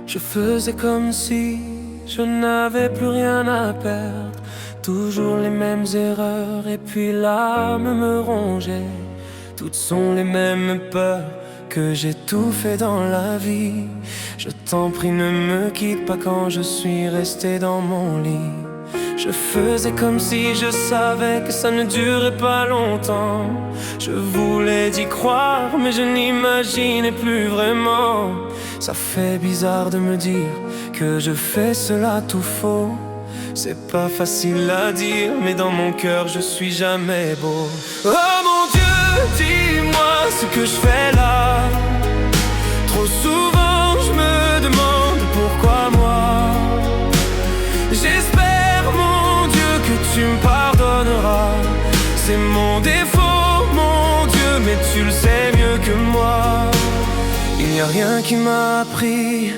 Je faisais comme si je n'avais plus rien à perdre. Toujours les mêmes erreurs et puis l'âme me rongeait. Toutes sont les mêmes peurs que j'étouffais dans la vie. Je t'en prie, ne me quitte pas quand je suis resté dans mon lit. Je faisais comme si je savais que ça ne durait pas longtemps. Je voulais y croire, mais je n'imaginais plus vraiment. Ça fait bizarre de me dire que je fais cela tout faux. C'est pas facile à dire, mais dans mon cœur je suis jamais beau. Oh mon Dieu, dis-moi ce que je fais là. Trop souvent je me demande pourquoi moi. J'espère mon Dieu que tu me pardonneras. C'est mon défaut mon Dieu, mais tu le sais mieux que moi. Il n'y a rien qui m'a appris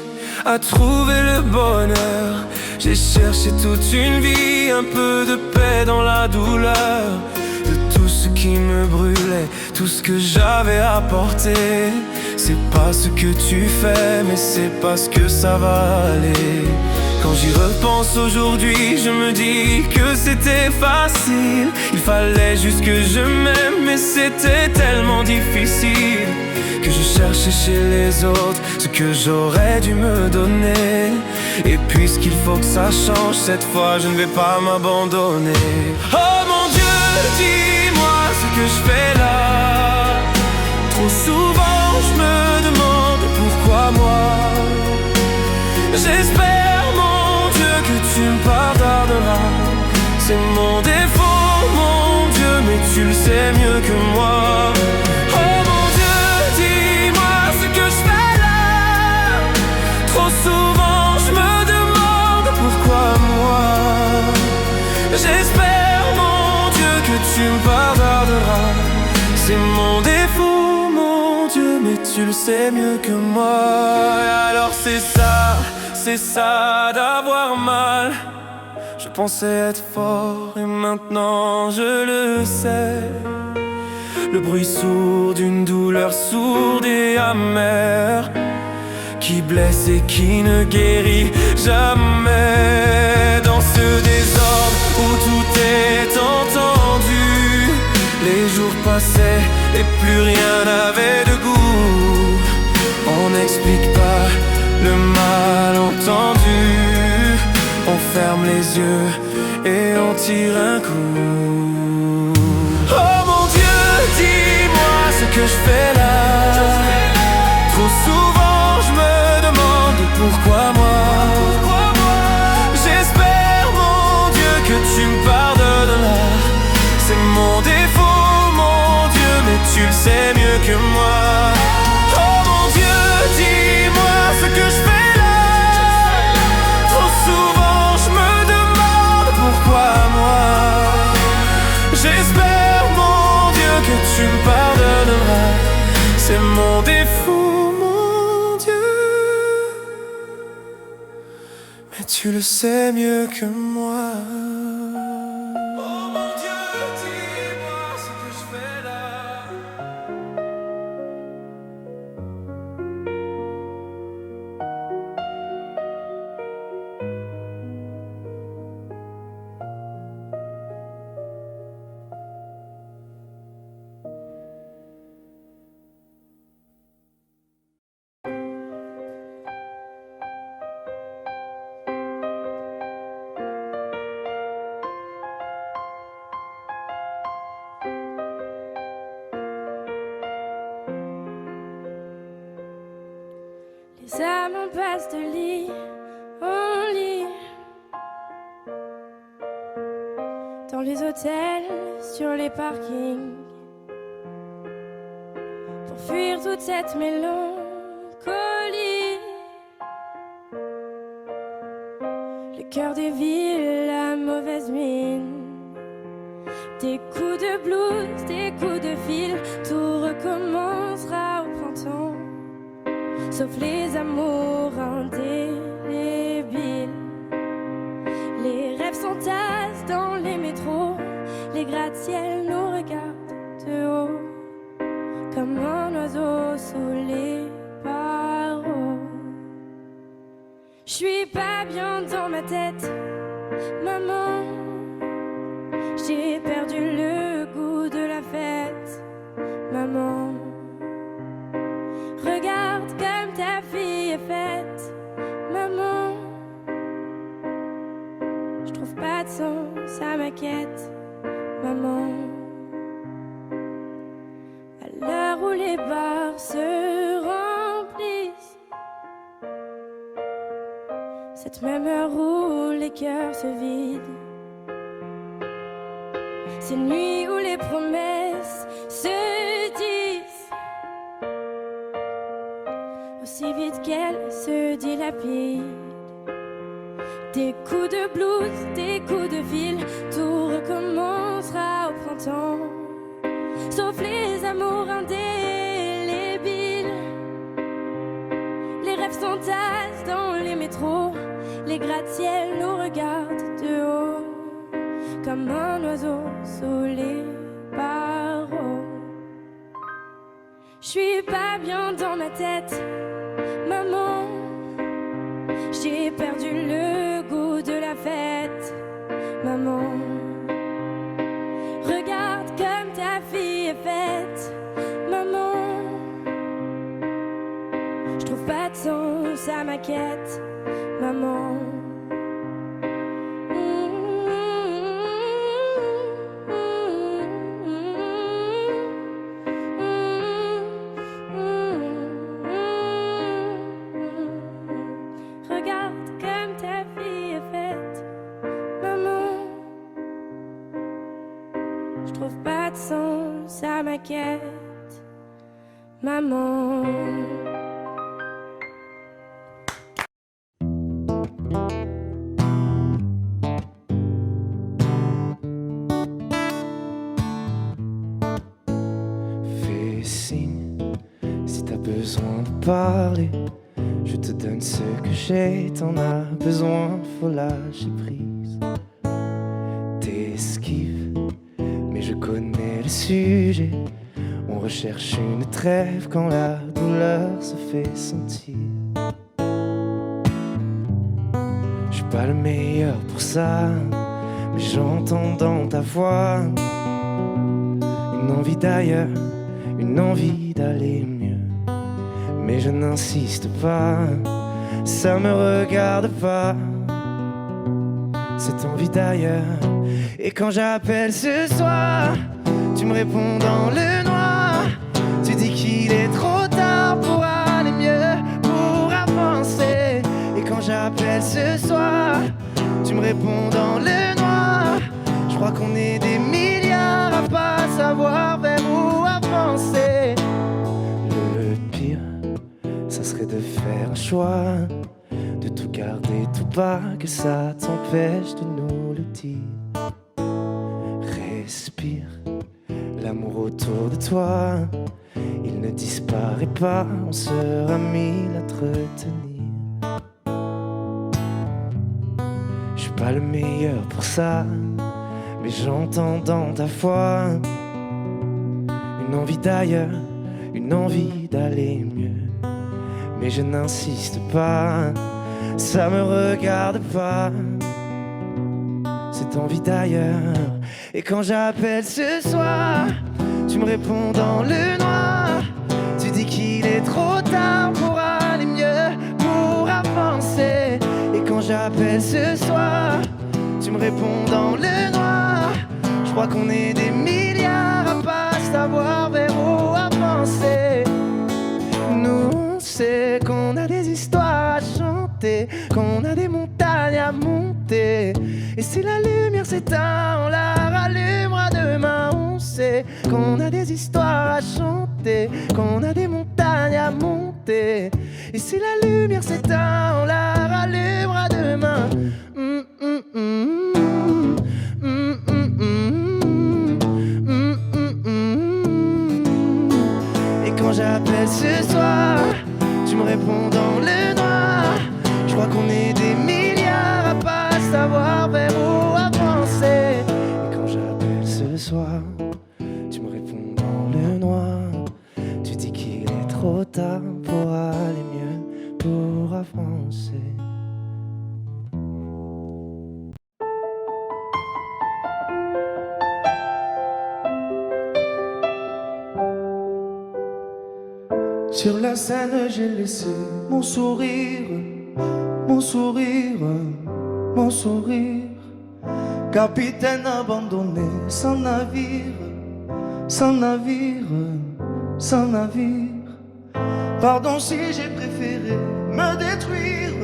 à trouver le bonheur. J'ai cherché toute une vie, un peu de paix dans la douleur. De tout ce qui me brûlait, tout ce que j'avais apporté. C'est pas ce que tu fais, mais c'est parce que ça va aller. Quand j'y repense aujourd'hui, je me dis que c'était facile. Il fallait juste que je m'aime, mais c'était tellement difficile. Que je cherchais chez les autres ce que j'aurais dû me donner. Et puisqu'il faut que ça change, cette fois je ne vais pas m'abandonner. Oh mon Dieu, dis-moi ce que je fais là. Trop souvent je me demande pourquoi moi. J'espère mon Dieu que tu me pardonneras. C'est mon défaut mon Dieu, mais tu le sais mieux que moi. Oh mon Dieu, dis-moi ce que je fais là. Trop souvent je me demande pourquoi moi. J'espère mon Dieu que tu me pardonneras. C'est mon défaut mon Dieu, mais tu le sais mieux que moi. Alors c'est ça d'avoir mal. Je pensais être fort et maintenant je le sais. Le bruit sourd d'une douleur sourde et amère, qui blesse et qui ne guérit jamais. Dans ce désordre où tout est entendu, les jours passaient et plus rien n'avait de goût. On n'explique pas le malentendu. On ferme les yeux et on tire un coup. Oh mon Dieu, dis-moi ce que je fais là. Trop souvent je me demande pourquoi moi. J'espère mon Dieu que tu me pardonneras. C'est mon défaut mon Dieu, mais tu le sais mieux que moi. Oh mon Dieu, dis-moi ce que je fais là. Trop souvent je me demande pourquoi moi. J'espère mon Dieu que tu me pardonneras. C'est mon défaut mon Dieu, mais tu le sais mieux que moi. Oh mon Dieu, dis-moi ce que je fais là. Les âmes passent de lit en lit, dans les hôtels, sur les parkings, pour fuir toute cette mélancolie. Le cœur des villes, la mauvaise mine, des coups de blues, des coups de fil, tout recommencera au printemps. Sauf les amours indélébiles. Les rêves s'entassent dans les métros. Les gratte-ciels nous regardent de haut, comme un oiseau sous les barreaux. suis pas bien dans ma tête, maman. J'ai perdu le goût de la fête, maman. Regarde comme ta fille est faite, maman. Je trouve pas de sens à ma quête, maman. À l'heure où les bars se remplissent, cette même heure où les cœurs se vident, ces nuits où les promesses se disent aussi vite qu'elles se dilapident. Des coups de blues, des coups de fil, tout recommencera au printemps, sauf les amours indélébiles. Les rêves s'entassent dans les métros, les gratte-ciel nous regardent de haut, comme un oiseau sous les barreaux. J'suis pas bien dans ma tête, maman. J'ai perdu le goût de la fête, maman. Regarde comme ta fille est faite, maman. Je trouve pas de sens à ma quête, maman. À ma quête, maman. Fais signe si t'as besoin de parler. Je te donne ce que j'ai, t'en as besoin, faut lâcher prise. T'esquives, mais je connais le sujet. On recherche une trêve quand la douleur se fait sentir. Je suis pas le meilleur pour ça, mais j'entends dans ta voix une envie d'ailleurs, une envie d'aller mieux. Mais je n'insiste pas, ça me regarde pas, cette envie d'ailleurs. Et quand j'appelle ce soir, tu me réponds dans le noir. Tu dis qu'il est trop tard pour aller mieux, pour avancer. Et quand j'appelle ce soir, tu me réponds dans le noir. Je crois qu'on est des milliards à pas savoir vers où avancer. Le pire, ça serait de faire un choix, de tout garder, tout pas, que ça t'empêche de nous le dire. Respire, l'amour autour de toi, il ne disparaît pas, on sera mille à te retenir. Je suis pas le meilleur pour ça, mais j'entends dans ta voix une envie d'ailleurs, une envie d'aller mieux. Mais je n'insiste pas, ça me regarde pas, cette envie d'ailleurs. Et quand j'appelle ce soir, tu me réponds dans le noir. Tu dis qu'il est trop tard pour aller mieux, pour avancer. Et quand j'appelle ce soir, tu me réponds dans le noir. Je crois qu'on est des milliards à pas savoir vers où avancer. Nous, on sait qu'on a des histoires à chanter, qu'on a des montagnes à monter. Et si la lumière s'éteint, on la rallumera demain. On sait qu'on a des histoires à chanter, qu'on a des montagnes à monter. Et si la lumière s'éteint, on la rallumera demain. Et quand j'appelle ce soir, tu me réponds dans le noir. Je crois qu'on est des milliards à pas savoir vers où avancer. Et quand j'appelle ce soir, tu me réponds dans le noir. Tu dis qu'il est trop tard pour aller mieux, pour avancer. Sur la scène j'ai laissé mon sourire, mon sourire, mon sourire. Capitaine abandonné, sans navire, sans navire, sans navire. Pardon si j'ai préféré me détruire,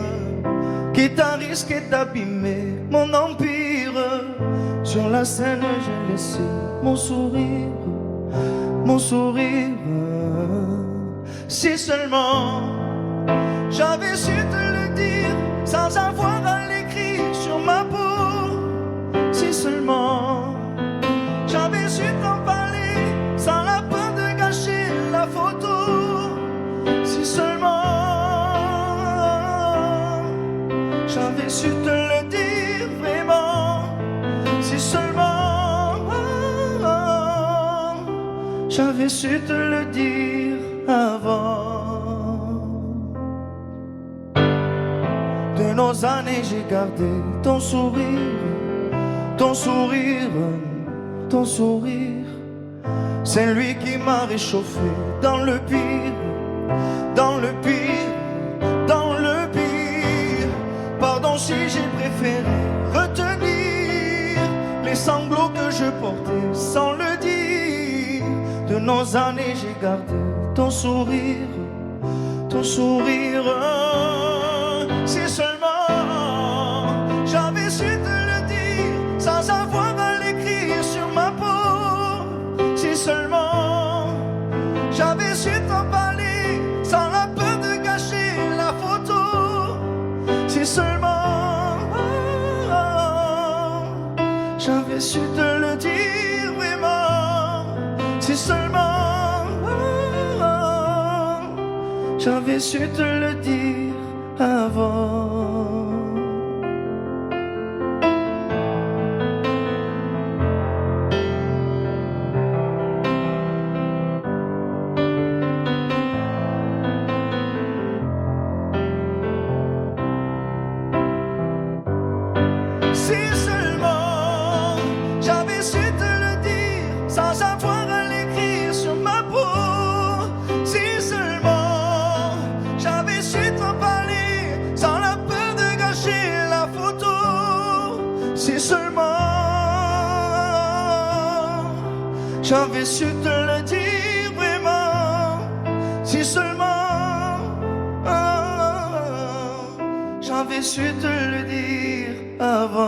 quitte à risquer d'abîmer mon empire. Sur la scène j'ai laissé mon sourire, mon sourire. Si seulement j'avais su te le dire sans avoir à l'écrire sur ma peau. Si seulement j'avais su t'en parler sans la peur de gâcher la photo. Si seulement j'avais su te le dire vraiment. Si seulement j'avais su te le dire avant. De nos années j'ai gardé ton sourire, ton sourire, ton sourire. C'est lui qui m'a réchauffé dans le pire, dans le pire, dans le pire. Pardon si j'ai préféré retenir les sanglots que je portais sans le dire. De nos années j'ai gardé ton sourire, ton sourire. Si seulement j'avais su te le dire sans avoir à l'écrire sur ma peau. Si seulement j'avais su t'en parler sans la peur de gâcher la photo. Si seulement j'avais su te le dire vraiment. Si seulement j'avais su te le dire avant. Si seulement j'avais su te le dire sans avoir à l'écrire sur ma peau. Si seulement j'avais su t'en parler sans la peur de gâcher la photo. Si seulement j'avais su te le dire vraiment. Si seulement j'avais su te le dire avant.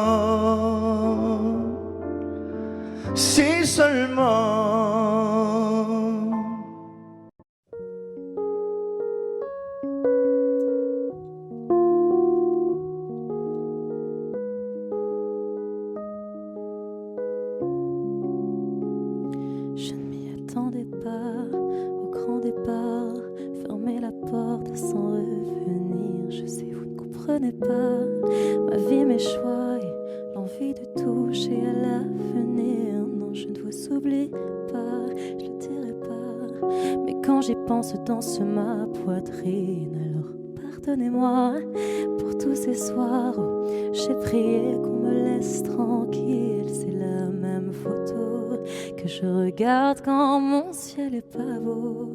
Si seulement. Je ne m'y attendais pas au grand départ. Fermer la porte sans revenir. Je sais, vous ne comprenez pas ma vie, mes choix et l'envie de toucher à l'avenir. Non, je ne vous oublie pas, je le dirai pas. Mais quand j'y pense, danse ma poitrine. Alors pardonnez-moi pour tous ces soirs où j'ai prié qu'on me laisse tranquille. C'est la même photo que je regarde quand mon ciel est pas beau.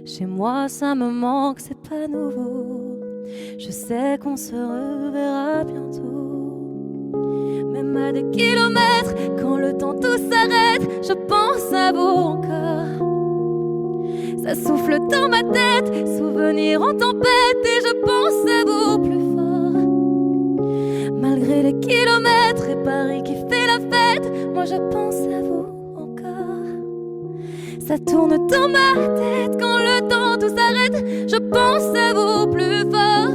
Chez moi ça me manque, c'est pas nouveau. Je sais qu'on se reverra bientôt. Même à des kilomètres, quand le temps tout s'arrête, je pense à vous encore. Ça souffle dans ma tête, souvenirs en tempête, et je pense à vous plus fort. Malgré les kilomètres et Paris qui fait la fête, moi je pense à vous encore. Ça tourne dans ma tête, quand le temps tout s'arrête, je pense à vous plus fort.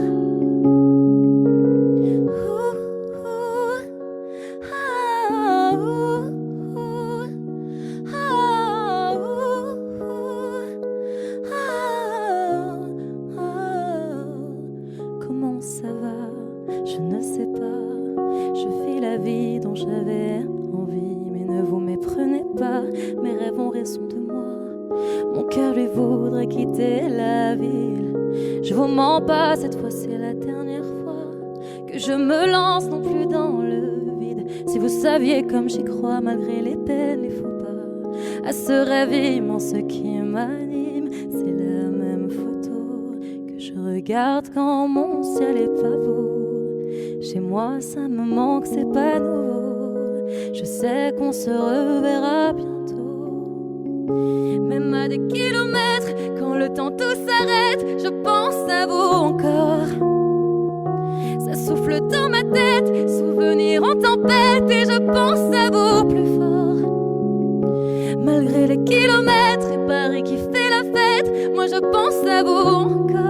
Comment ça va? Je ne sais pas. Je vis la vie dont j'avais envie, mais ne vous méprenez pas. Mes rêves ont raison de moi. Mon cœur lui voudrait quitter la ville. Je vous mens pas, cette fois c'est la dernière fois que je me lance non plus dans le vide. Si vous saviez comme j'y crois malgré les peines, les faux pas, à ce rêve immense qui m'anime, c'est la même fois. regarde quand mon ciel est pas beau. Chez moi ça me manque, c'est pas nouveau. Je sais qu'on se reverra bientôt. Même à des kilomètres, quand le temps tout s'arrête, je pense à vous encore. Ça souffle dans ma tête, souvenirs en tempête, et je pense à vous plus fort. Malgré les kilomètres et Paris qui fait la fête, moi je pense à vous encore.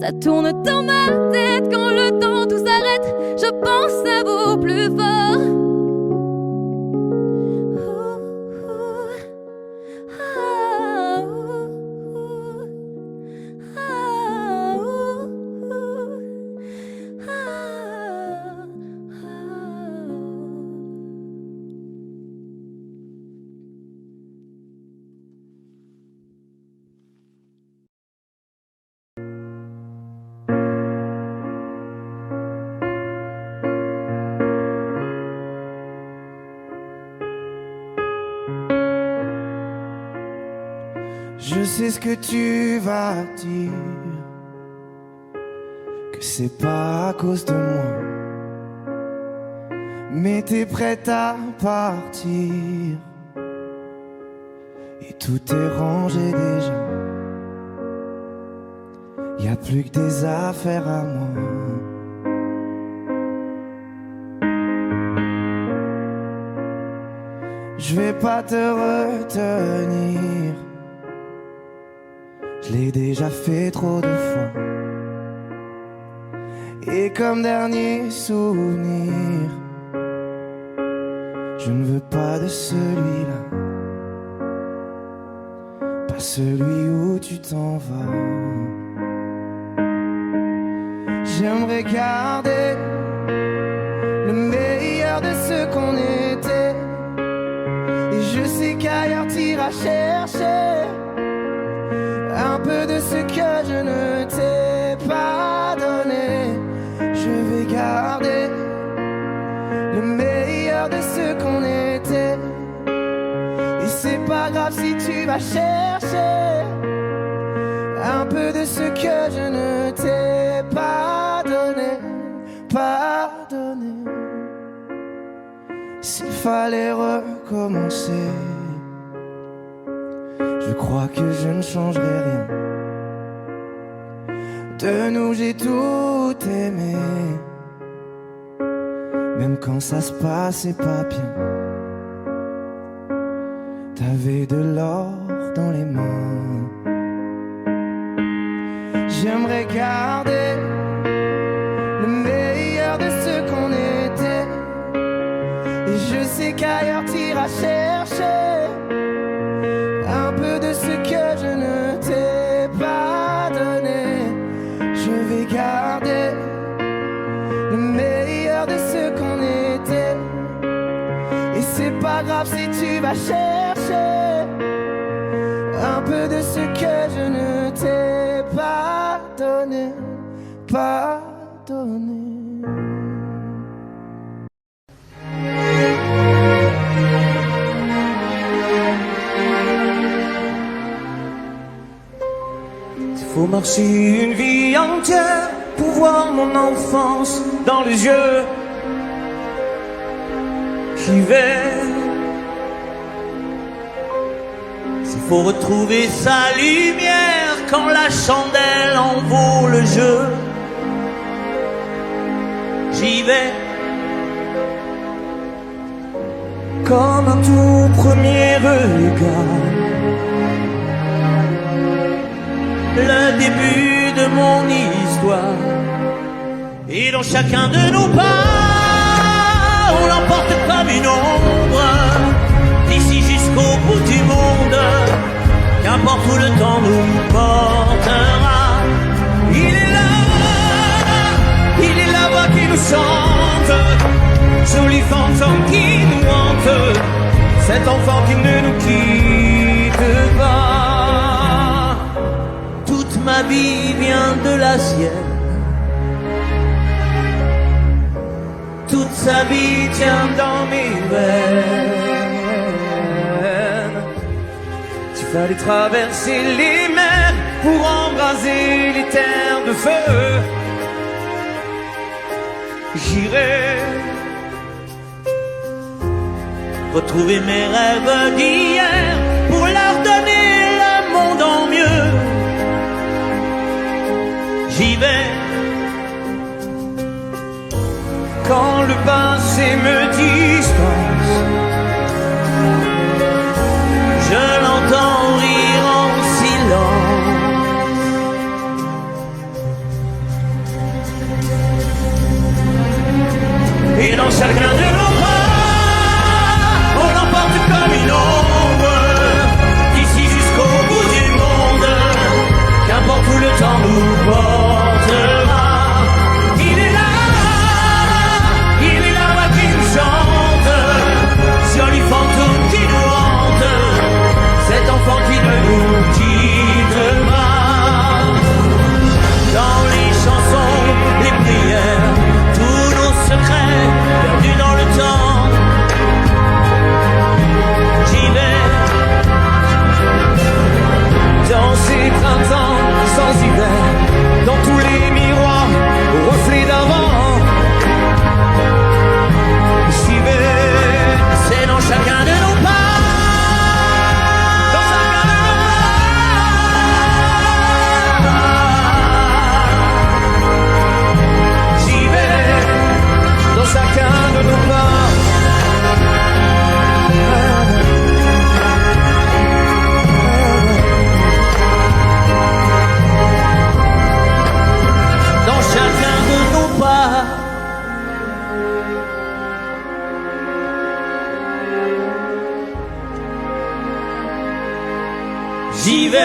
Ça tourne dans ma tête quand le temps tout s'arrête, je pense à vous plus fort. Je sais ce que tu vas dire, que c'est pas à cause de moi, mais t'es prête à partir et tout est rangé déjà. Y a plus que des affaires à moi. Je vais pas te retenir, je l'ai déjà fait trop de fois. Et comme dernier souvenir, je ne veux pas de celui-là, pas celui où tu t'en vas. J'aimerais garder le meilleur de ce qu'on était, et je sais qu'ailleurs t'iras chercher un peu de ce que je ne t'ai pas donné. Je vais garder le meilleur de ce qu'on était, et c'est pas grave si tu vas chercher un peu de ce que je ne t'ai pas donné. Pardonné. S'il fallait recommencer, je crois que je ne changerai rien. De nous j'ai tout aimé, même quand ça se passait pas bien. T'avais de l'or dans les mains. J'aimerais garder le meilleur de ce qu'on était, et je sais qu'ailleurs t'iras chercher un peu de ce que je ne t'ai pas donné. Je vais garder le meilleur de ce qu'on était, et c'est pas grave si tu vas chercher un peu de ce que je ne t'ai pas donné. Pardonné. Faut marcher une vie entière pour voir mon enfance dans les yeux. J'y vais. S'il faut retrouver sa lumière quand la chandelle en vaut le jeu, j'y vais. Comme un tout premier regard, le début de mon histoire, et dans chacun de nos pas, on l'emporte comme une ombre, d'ici jusqu'au bout du monde, qu'importe où le temps nous portera. Il est la voix qui nous chante, jolie fantôme qui nous hante, cet enfant qui ne nous quitte pas. Toute ma vie vient de la sienne, toute sa vie tient dans mes veines. S'il fallait traverser les mers pour embraser les terres de feu. J'irai retrouver mes rêves d'hier pour leur donner le monde en mieux. J'y vais quand le passé me dispense. Je l'entends rire en silence. Et dans chacun de nos bras, on l'emporte comme une ombre, d'ici jusqu'au bout du monde, qu'importe où le temps nous portera. Il est là voix qui nous chante, joli fantôme qui nous hante, cet enfant qui ne nous quitte pas. Dans les chansons, les prières, tous nos secrets perdus dans le temps. J'y vais dans ces printemps sans hiver, dans tous les miroirs aux reflets d'avant. J'y vais, c'est dans chacun de nos pas. Chacun de nos pas. Dans chacun de nos pas. J'y vais.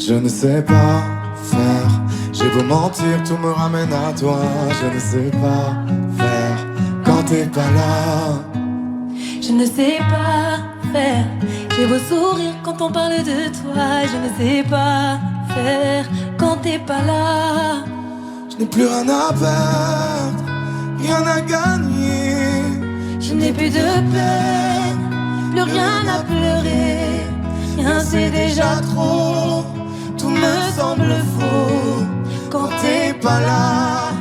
Je ne sais pas faire, j'ai beau mentir, tout me ramène à toi. Je ne sais pas faire quand t'es pas là. Je ne sais pas faire, j'ai beau sourire quand on parle de toi. Je ne sais pas faire quand t'es pas là. Je n'ai plus rien à perdre, rien à gagner. Je n'ai plus de peine, plus rien à pleurer. Rien c'est déjà trop, tout me semble faux. Quand t'es pas là,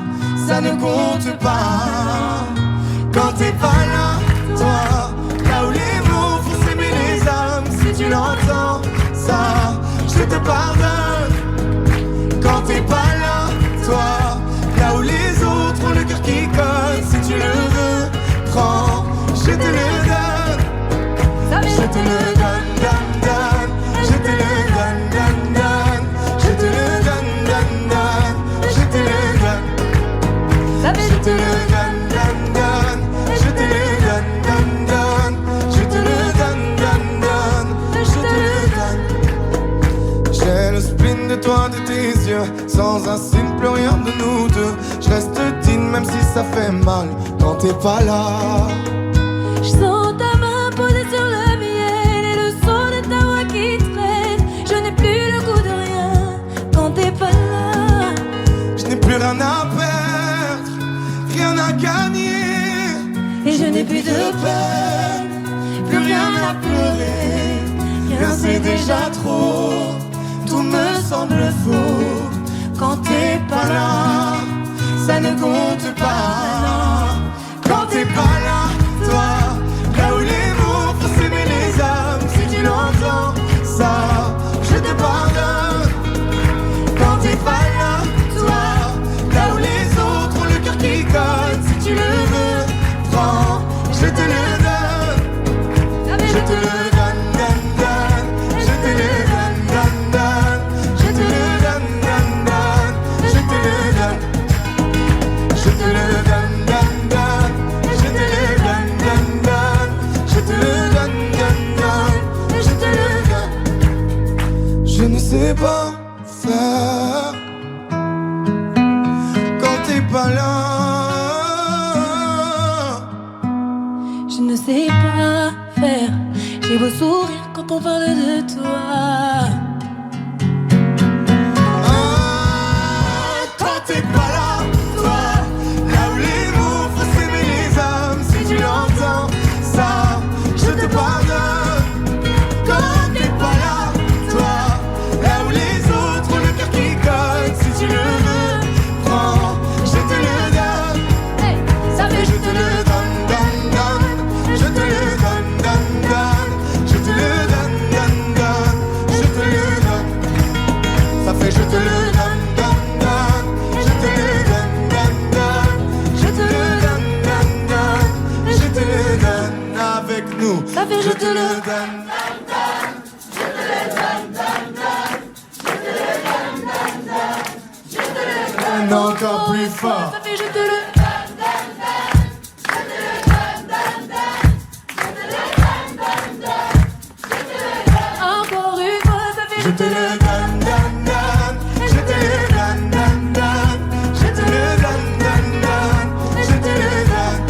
ça ne compte pas. Quand t'es pas là, toi, là où les mots font s'aimer les âmes. Si tu l'entends, ça, je te pardonne. Quand t'es pas là, toi, là où les autres ont le cœur qui colle. Si tu le veux, prends, je te le donne. Je te le donne, donne, donne. Je te le donne, donne, donne. Je te le donne, donne, donne. Je te le donne. Je te le donne, donne, donne. Je te le donne, donne, donne. Je te le donne, donne, donne. Je te le donne. J'ai le spleen de toi, de tes yeux. Sans un signe, plus rien de nous deux. Je reste digne même si ça fait mal. Quand t'es pas là. Je sens ta main posée sur le miel et le son de ta voix qui traîne. Je n'ai plus le goût de rien quand t'es pas là. Je n'ai plus rien à perdre, rien à gagner. Et je n'ai plus de peine, plus rien à pleurer. Rien c'est déjà trop, tout me semble faux. Quand t'es pas là, ça ne compte pas. Quand t'es pas là, toi, là où les mots font s'aimer les âmes. Si tu l'entends, ça, je te pardonne. Quand t'es pas là, toi, là où les autres ont le cœur qui colle. Si tu le veux, prends, je te le donne. Je te le donne, donne, donne. Je te le donne, donne, donne. Je te le donne, donne, donne. Je te le donne. Je te le donne, donne, donne. Je te le donne, donne, donne. Je te le donne, donne, donne. Je te le donne. Je ne sais pas faire quand t'es pas là. Je ne sais pas faire, j'ai beau sourire quand on parle de toi. Ah, donne. Encore plus fort. Ça fait je te le. Encore une fois, ça fait Je te le donne, donne, donne. Je te le donne, donne, donne. Je te le donne, donne, donne. Je te le donne.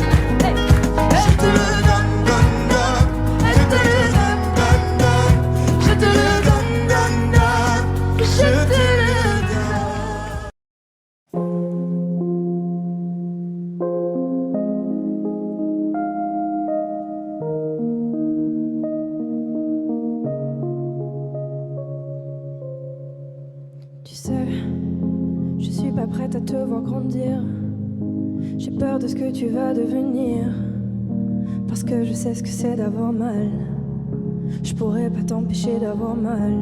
Je te le donne, donne, donne. Je te le donne, donne, donne. Je te le donne, donne, donne. Je te le donne. Tu sais, je suis pas prête à te voir grandir. J'ai peur de ce que tu vas devenir. Parce que je sais ce que c'est d'avoir mal. Je pourrais pas t'empêcher d'avoir mal.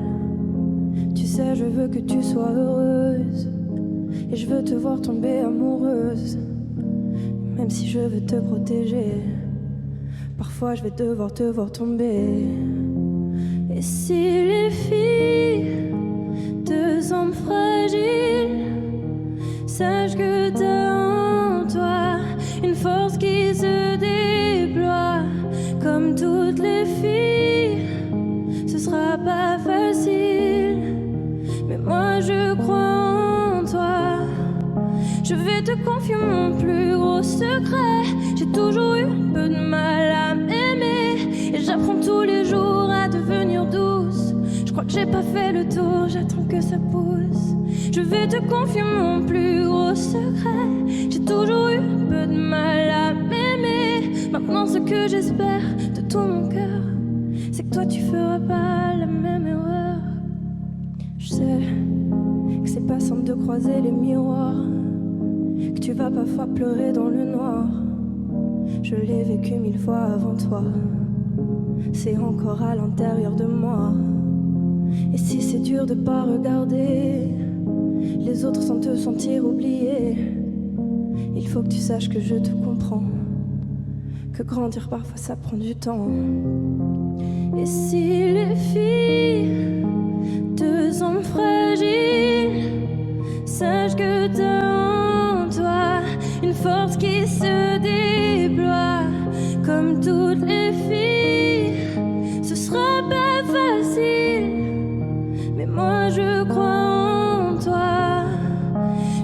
Tu sais, je veux que tu sois heureuse. Et je veux te voir tomber amoureuse. Même si je veux te protéger, parfois je vais devoir te voir tomber. Et si les filles te semblent fragiles, sache que t'as en toi une force qui se déploie. Comme toutes les filles, ce sera pas facile, mais moi je crois en toi. Je vais te confier mon plus gros secret. J'ai toujours eu un peu de mal à m'aimer, et j'apprends tous les jours à devenir douce. Je crois que j'ai pas fait le tour, j'attends que ça pousse. Je vais te confier mon plus gros secret. J'ai toujours eu un peu de mal à m'aimer. Maintenant ce que j'espère de tout mon cœur, c'est que toi tu feras pas la même erreur. Je sais que c'est pas simple de croiser les miroirs, que tu vas parfois pleurer dans le noir. Je l'ai vécu 1000 fois avant toi, c'est encore à l'intérieur de moi. Et si c'est dur de pas regarder les autres sans te sentir oublié, il faut que tu saches que je te comprends, que grandir parfois ça prend du temps. Et si les filles te semblent fragiles, sache que t'as en toi une force qui se déploie. Comme toutes les filles, ce sera pas facile, mais moi je crois en toi.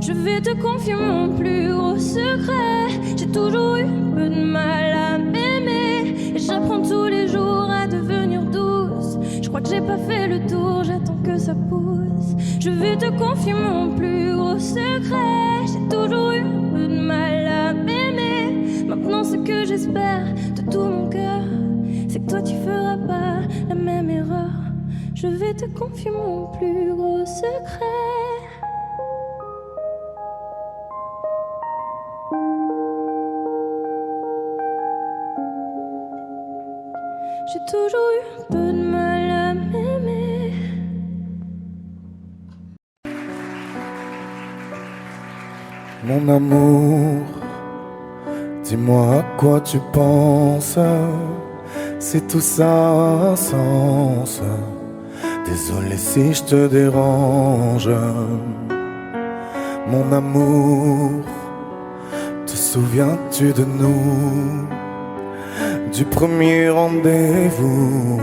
Je vais te confier mon plus gros secret. J'ai toujours eu un peu de mal à m'aimer, et j'apprends tous les jours à devenir douce. Je crois que j'ai pas fait le tour, j'attends que ça pousse. Je vais te confier mon plus gros secret. J'ai toujours eu un peu de mal à m'aimer. Maintenant ce que j'espère de tout mon cœur, c'est que toi tu feras pas la même erreur. Je vais te confier mon plus gros secret. J'ai toujours eu un peu de mal à m'aimer. Mon amour, dis-moi à quoi tu penses. C'est tout ça un sens. Désolé si je te dérange. Mon amour, te souviens-tu de nous? Du premier rendez-vous,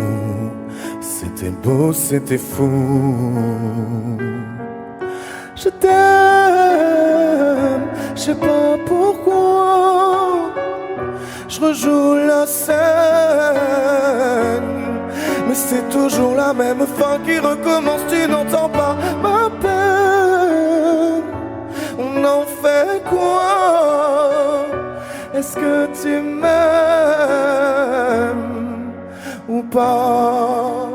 c'était beau, c'était fou. Je t'aime, je sais pas pourquoi. Je rejoue la scène, mais c'est toujours la même fin qui recommence. Tu n'entends pas ma peine. On en fait quoi? Est-ce que tu m'aimes ou pas?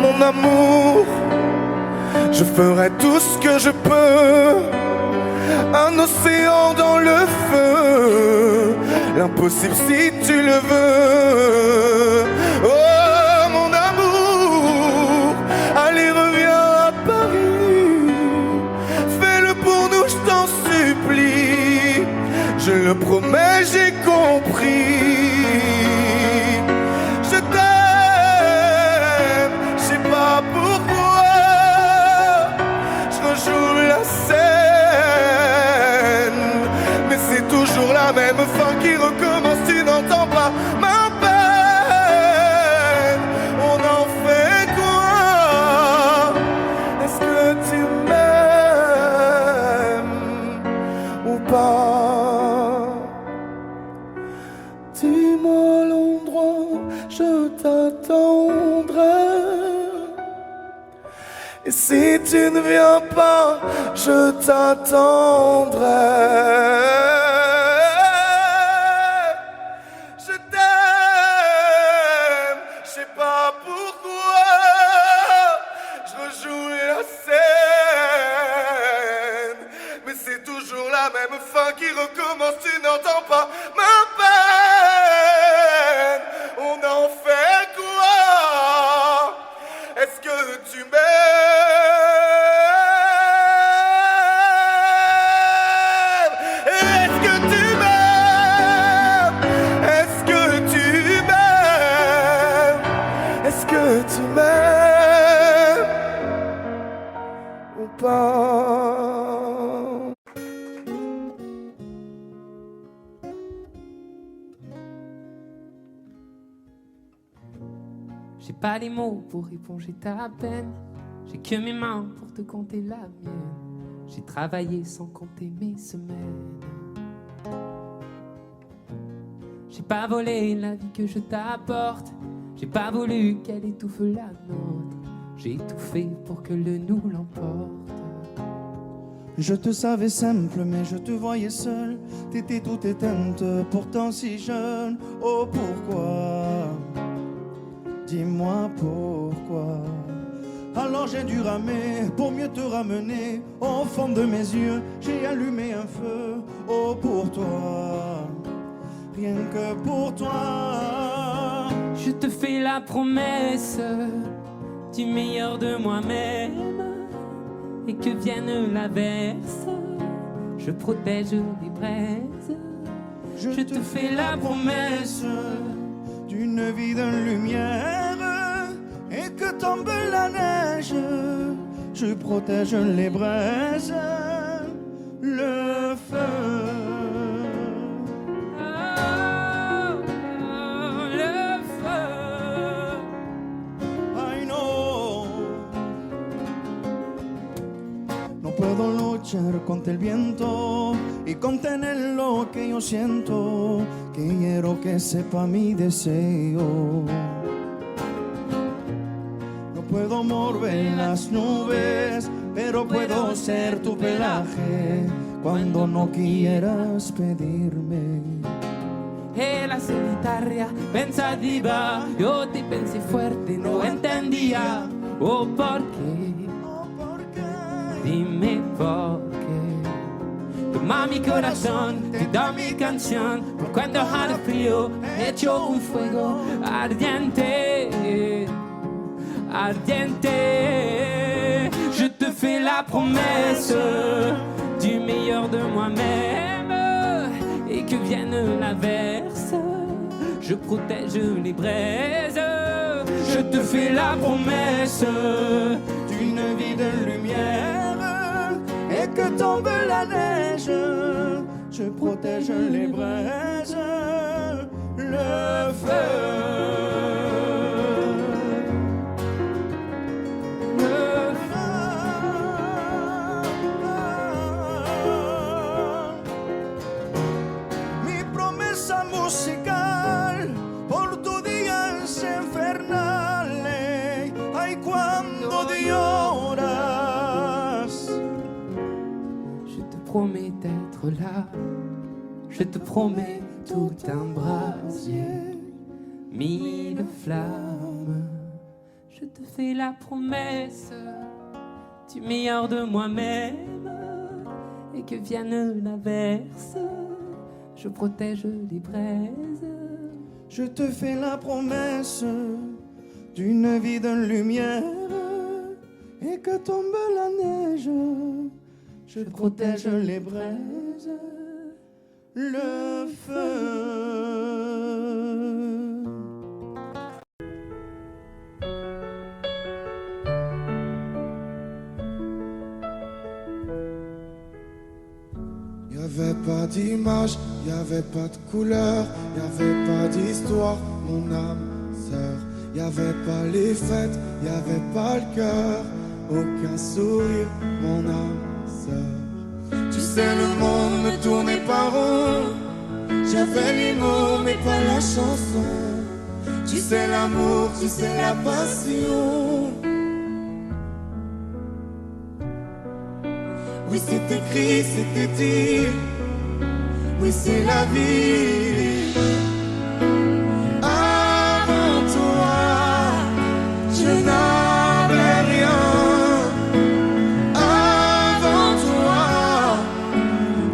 Mon amour, je ferai tout ce que je peux. Un océan dans le feu, l'impossible si tu le veux. Oh mon amour, allez reviens à Paris. Fais-le pour nous, je t'en supplie. Je le promets, j'ai compris. scène. Mais c'est toujours la même fin qui recommence, tu n'entends pas ma peine. On en fait quoi? Est-ce que tu m'aimes ou pas? Dis-moi l'endroit, je t'attendrai. Et si tu ne viens pas, je t'attendrai. Je t'aime, je sais pas pourquoi. Je rejoue la scène, mais c'est toujours la même fin qui recommence. Tu n'entends pas ma peine. On en fait quoi? Est-ce que tu m'aimes? Est-ce que tu m'aimes? Est-ce que tu m'aimes? Est-ce que tu m'aimes ou pas? J'ai pas les mots pour éponger ta peine. J'ai que mes mains pour te compter la mienne. J'ai travaillé sans compter mes semaines. J'ai pas volé la vie que je t'apporte. J'ai pas voulu qu'elle étouffe la nôtre. J'ai tout fait pour que le nous l'emporte. Je te savais simple, mais je te voyais seule. T'étais toute éteinte, pourtant si jeune. Oh pourquoi? Dis-moi pourquoi. Alors j'ai dû ramer pour mieux te ramener. Au fond de mes yeux, j'ai allumé un feu. Oh pour toi, rien que pour toi. Je te fais la promesse du meilleur de moi-même. Et que vienne l'averse, je protège les braises. Je te fais la promesse d'une vie de lumière. Et que tombe la neige, je protège les braises, le feu. Le feu. I know. No puedo luchar contra el viento y contener lo que yo siento. Quiero que sepa mi deseo. No puedo mover las nubes, pero puedo ser tu pelaje cuando no quieras pedirme. E la solitaria pensativa, yo te pensé fuerte, no entendía. Oh, ¿por qué? Dime por qué. Toma mi corazón, te da mi canción. Por cuando haga frío, echo un fuego ardiente, ardiente. Je te fais la promesse du meilleur de moi-même. Et que vienne l'averse, je protège les braises. Je te fais la promesse d'une vie de lumière. Et que tombe la neige, je protège les braises, le feu. Mi promesa musical por tu día es infernal. Ay, cuando lloras. Je te promets d'être là. Je te promets tout un brasier, mille flammes. Je te fais la promesse du meilleur de moi-même. Et que vienne l'averse, je protège les braises. Je te fais la promesse d'une vie de lumière. Et que tombe la neige, je protège les braises, le feu. Y'avait pas d'image, y'avait pas de couleur, y'avait pas d'histoire, mon âme sœur. Y'avait pas les fêtes, y'avait pas le cœur, aucun sourire, mon âme sœur. Tu sais, le monde ne tournait pas rond. J'avais les mots, mais pas la chanson. Tu sais, l'amour, tu sais, la passion. Oui, c'est écrit, c'était dit. Oui, c'est la vie. Avant toi, je n'avais rien. Avant toi,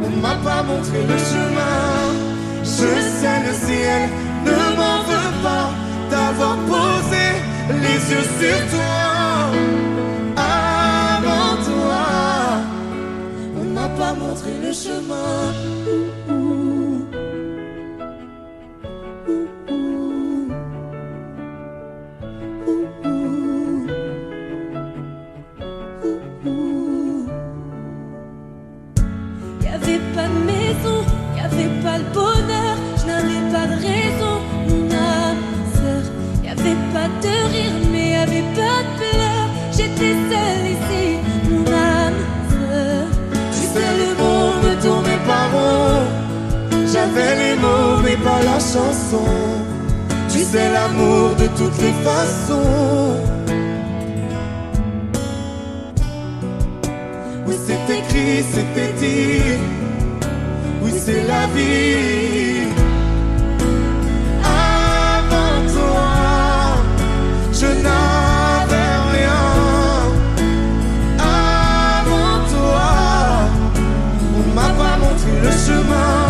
on m'a pas montré le chemin. Je sais, le ciel ne m'en veut pas d'avoir posé les yeux sur toi. Avant toi, on m'a pas montré le chemin. Y'avait pas de maison, y'avait pas le bonheur, je n'avais pas de raison, mon âme sœur. Y'avait pas de rire, mais y'avait pas de pleurs. J'étais seule ici, mon âme sœur. Tu sais, le monde ne tournait pas rond. J'avais les mots, mais pas la chanson. Tu sais, l'amour de toutes les façons. Oui, c'est écrit, c'était dit. Oui, c'est la vie. Avant toi, je n'avais rien. Avant toi, on m'a pas montré le chemin.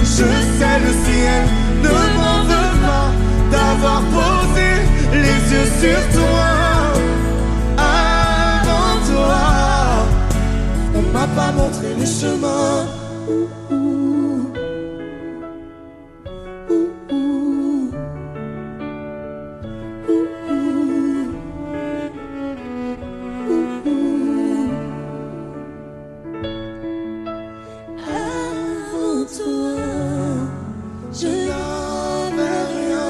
Je sais, le ciel ne m'en veut pas d'avoir posé les yeux sur toi. Avant toi, on m'a pas montré le chemin. Avant toi, je J'avais rien.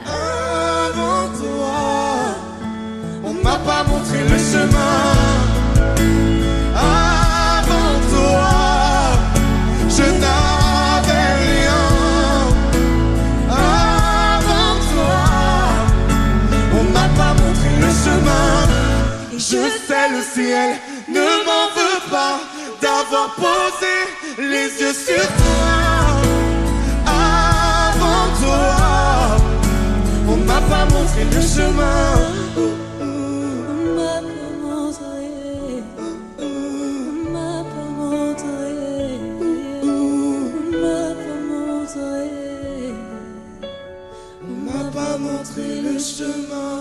Avant toi, on m'a pas montré le chemin. Avant toi, je n'avais rien. Avant toi, on m'a pas montré le chemin. Je sais, le ciel ne m'en veut pas d'avoir posé les yeux sur toi. Avant toi, on m'a pas montré le chemin. m'a pas montré, m'a pas montré, m'a pas montré. On m'a pas montré le chemin.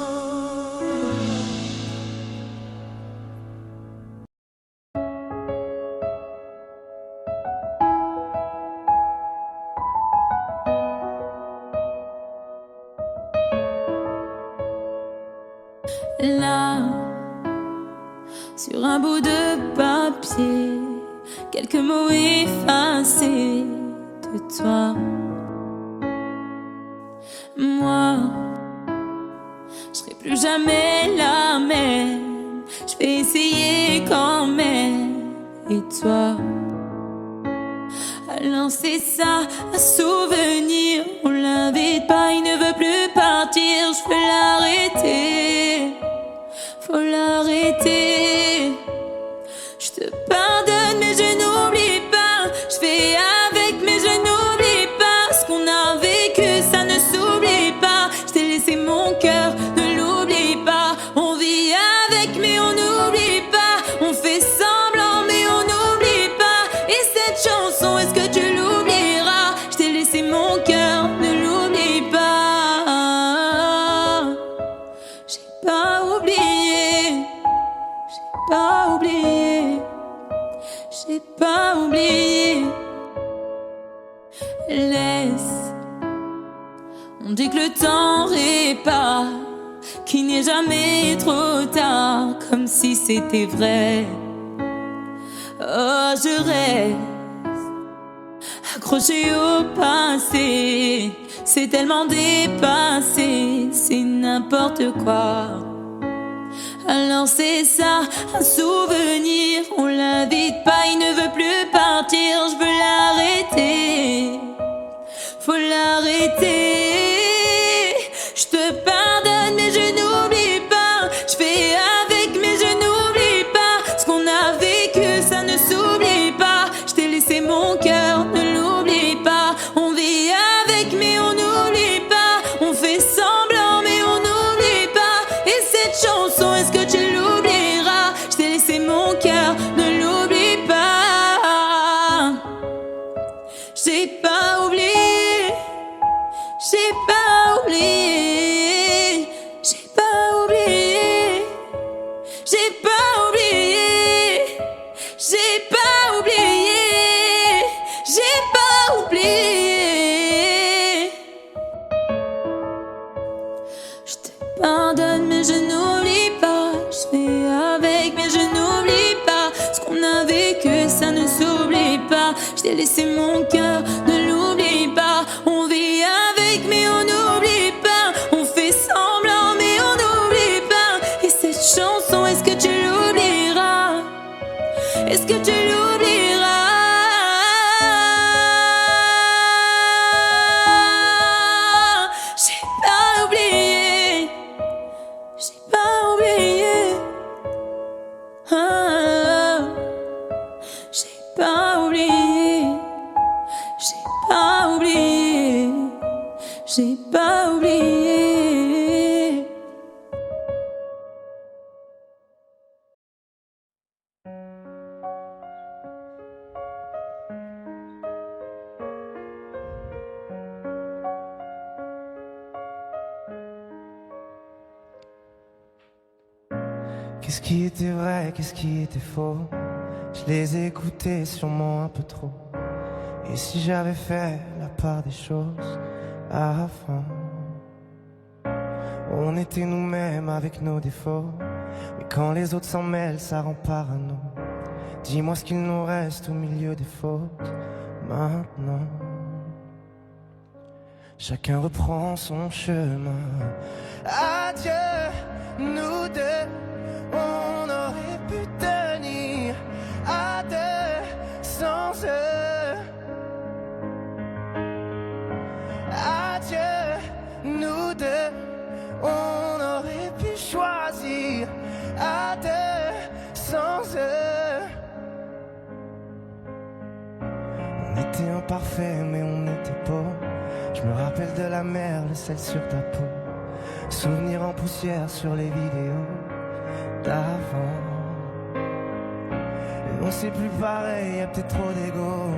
Là, sur un bout de papier, quelques mots effacés de toi. Moi, je serai plus jamais la même. Je vais essayer quand même. Et toi, alors c'est ça, un souvenir. On l'invite pas, il ne veut plus partir. Je peux l'arrêter, faut l'arrêter. Je te pardonne mais je n'oublie pas. Je fais avec mais je n'oublie pas. Ce qu'on a vécu ça ne s'oublie pas. Je t'ai laissé mon cœur, ne l'oublie pas. On vit avec mais on n'oublie pas. On fait semblant mais on n'oublie pas. Et cette chanson, est-ce que tu l'oublieras? Je t'ai laissé mon cœur, ne l'oublie pas. J'ai pas oublié, j'ai pas oublié, j'ai pas oublié. Laisse, on dit que le temps répare, qu'il n'est jamais trop tard, comme si c'était vrai. Oh, je reste accrochée au passé. C'est tellement dépassé, c'est n'importe quoi. Alors c'est ça, un souvenir. On l'invite pas, il ne veut plus partir. Je veux l'arrêter, faut l'arrêter. Je te pardonne mais je n'oublie pas. Je fais avec mais je n'oublie pas. Ce qu'on a vécu ça ne s'oublie pas. Je t'ai laissé mon cœur, ne l'oublie pas. On vit avec mais on n'oublie pas. On fait semblant mais on n'oublie pas. Et cette chanson, est-ce que tu l'oublieras? Je t'ai laissé mon cœur, ne l'oublie pas. J'ai pas oublié, j'ai pas oublié, j'ai pas oublié, j'ai pas oublié, j'ai pas oublié, j'ai pas oublié. Je te pardonne mais je n'oublie pas. Je fais avec mais je n'oublie pas. Ce qu'on a vécu ça ne s'oublie pas. Je t'ai laissé mon cœur, ne l'oublie pas. On vit avec mais on n'oublie pas. On fait semblant mais on n'oublie pas. Et cette chanson, est-ce que tu l'oublieras? Est-ce que tu l'oublieras? J'ai pas oublié, j'ai pas oublié. Ah, j'ai pas oublié, j'ai pas oublié, j'ai pas oublié. Qu'est-ce qui était vrai, qu'est-ce qui était faux? Je les ai écoutés sûrement un peu trop. Et si j'avais fait la part des choses avant? On était nous-mêmes avec nos défauts. Mais quand les autres s'en mêlent, ça rend parano. Dis-moi ce qu'il nous reste au milieu des fautes maintenant. Chacun reprend son chemin. Adieu, nous deux. On aurait pu tenir à deux sans eux. Adieu, nous deux. On aurait pu choisir à deux sans eux. On était imparfaits mais on était beaux. Je me rappelle de la mer, le sel sur ta peau. Souvenirs en poussière sur les vidéos d'avant. Et on c'est plus pareil, y'a peut-être trop d'ego.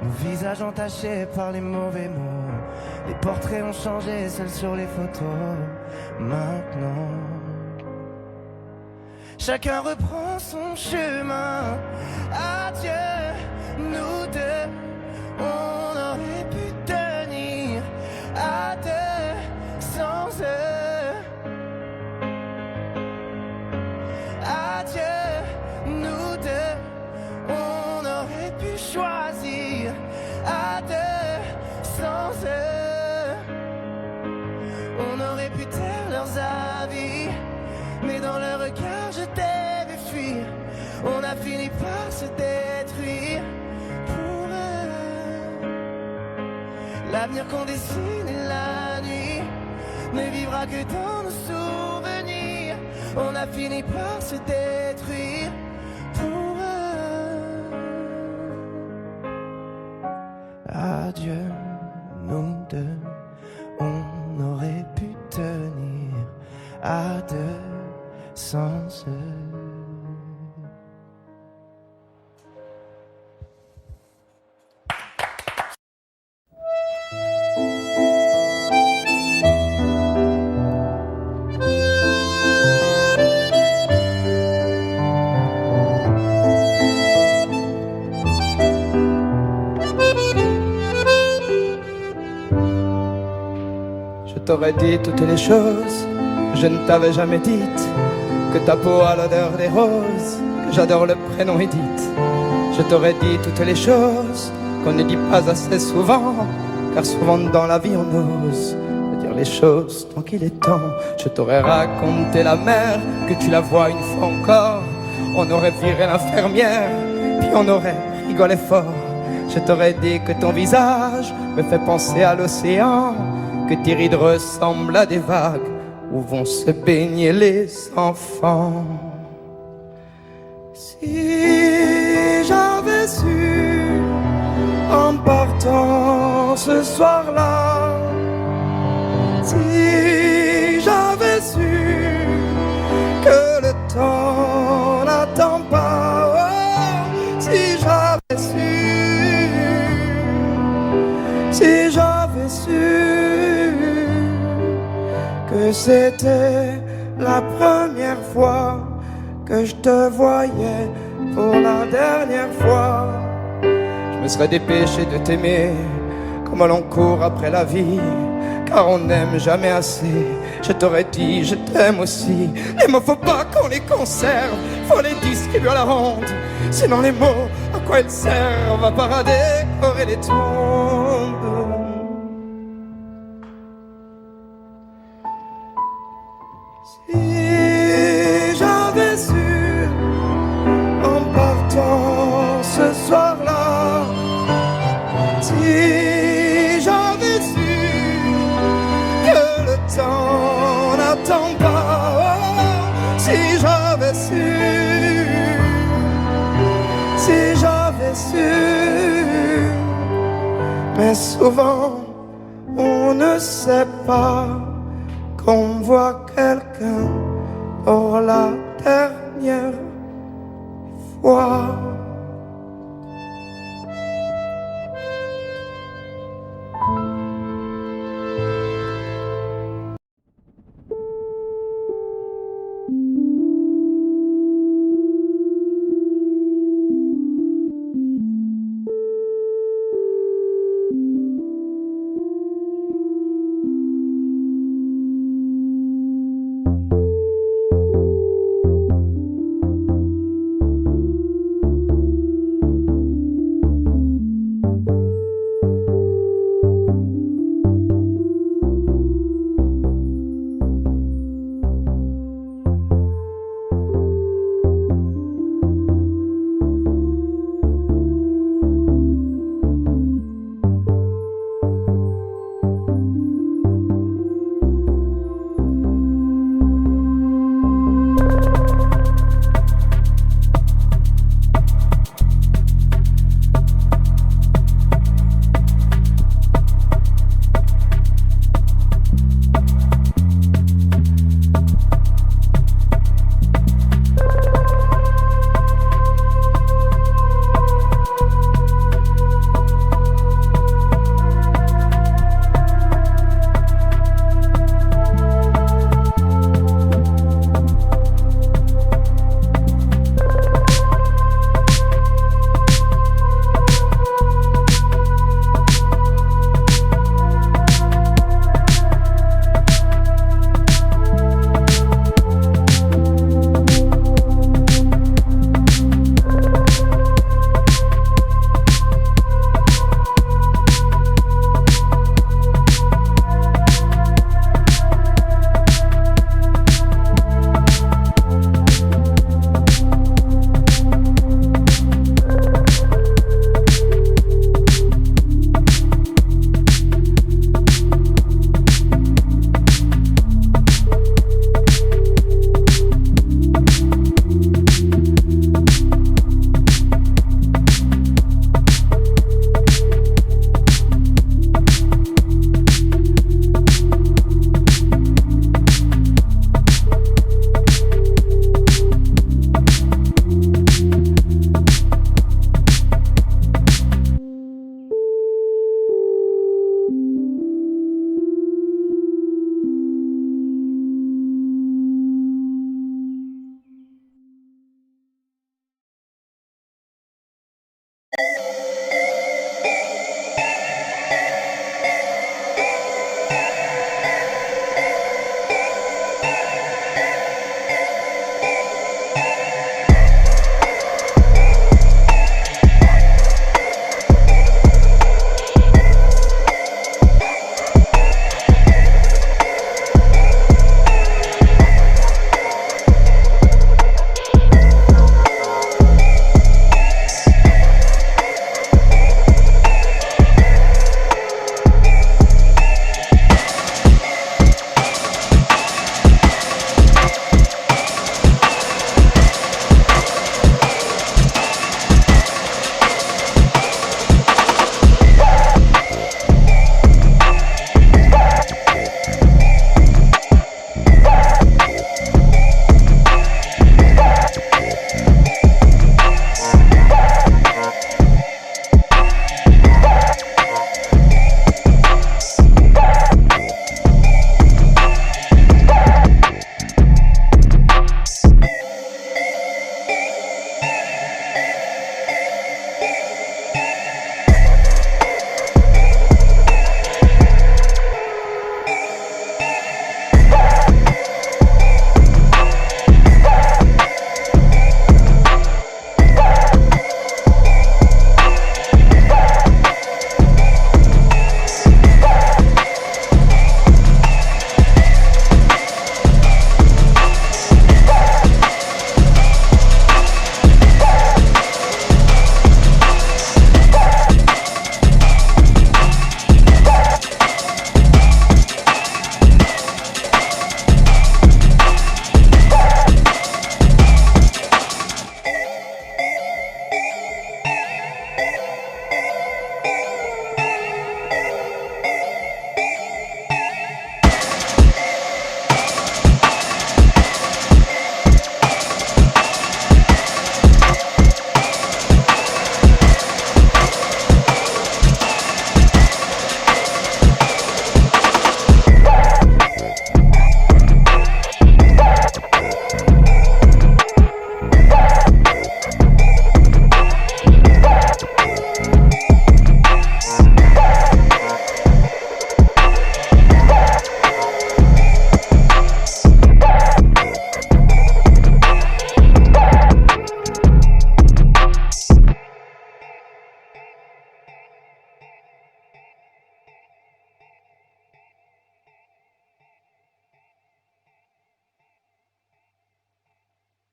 Nos visages entachés par les mauvais mots. Les portraits ont changé, seuls sur les photos. Maintenant, chacun reprend son chemin. Adieu, nous deux. On aurait pu tenir à deux sans eux. Adieu, nous deux. On aurait pu choisir à deux sans eux. On aurait pu taire leurs avis, mais dans leur regard je t'ai vu fuir. On a fini par se détruire pour eux. L'avenir qu'on dessine et la nuit ne vivra que dans nos souvenirs. On a fini par se détruire pour eux. Adieu, nous deux. On aurait pu tenir à deux sans eux. Je t'aurais dit toutes les choses que je ne t'avais jamais dites, que ta peau a l'odeur des roses, que j'adore le prénom Edith. Je t'aurais dit toutes les choses qu'on ne dit pas assez souvent, car souvent dans la vie on ose dire les choses tant qu'il est temps. Je t'aurais raconté la mer, que tu la vois une fois encore. On aurait viré l'infirmière, puis on aurait rigolé fort. Je t'aurais dit que ton visage me fait penser à l'océan, que tes rides ressemblent à des vagues où vont se baigner les enfants. Si j'avais su en partant ce soir-là, si j'avais su que le temps n'attend pas, oh, si j'avais su, si j'avais su que c'était la première fois que je te voyais pour la dernière fois, je me serais dépêché de t'aimer comme l'on court après la vie, car on n'aime jamais assez. Je t'aurais dit je t'aime aussi. Les mots faut pas qu'on les conserve, faut les distribuer à la ronde. Sinon les mots, à quoi ils servent? À part à décorer les tombes. Si j'avais su en partant ce soir-là, si j'avais su que le temps n'attend pas, oh, si j'avais su, si j'avais su. Mais souvent on ne sait pas qu'on voit quelqu'un pour la dernière fois.